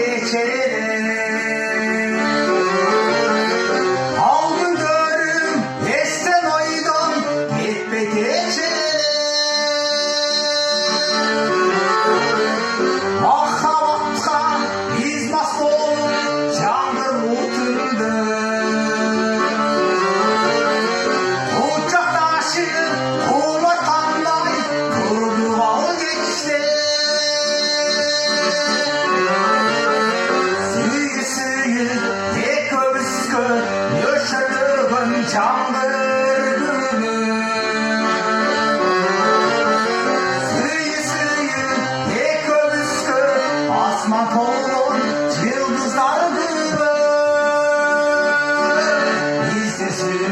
geçelim. Algın görüm esten oydum gitme geçelim. Mahavatka biz mast olup candır oturdu. Uçak taşı kulak kanday kurdu val geçti. Suyu tek öskü yaşadığın candır günü. Suyu tek öskü asman kolun yıldızlar gibi. Bizde suyu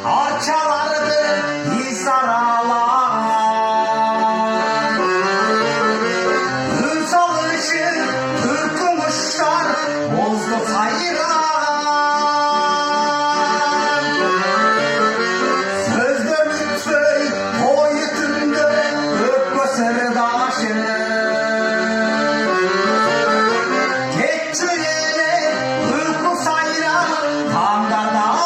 parçalardı izaralar. Ünsal ışık kırkılmışlar bozdu hayran. Sözde lütfey boyutunda öpme sırdaşı. Geççiyle uyku sayra kandarda.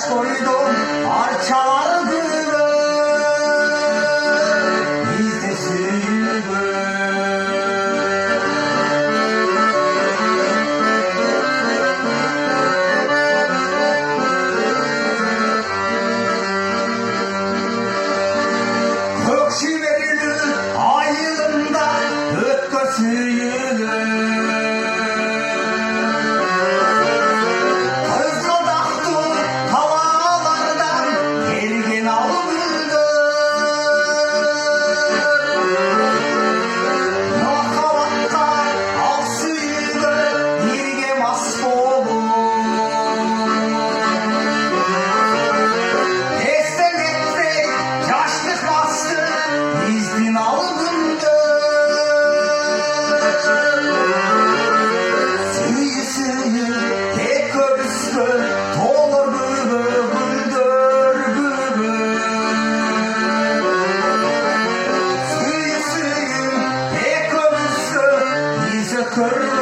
Koydum parçalar gibi. Bizde sürgün. Kökşi verilir ay yılında ötkö sürgün. İzin alınca suyu tek öskü olur güldür gibi. Suyu tek öskü bize kır.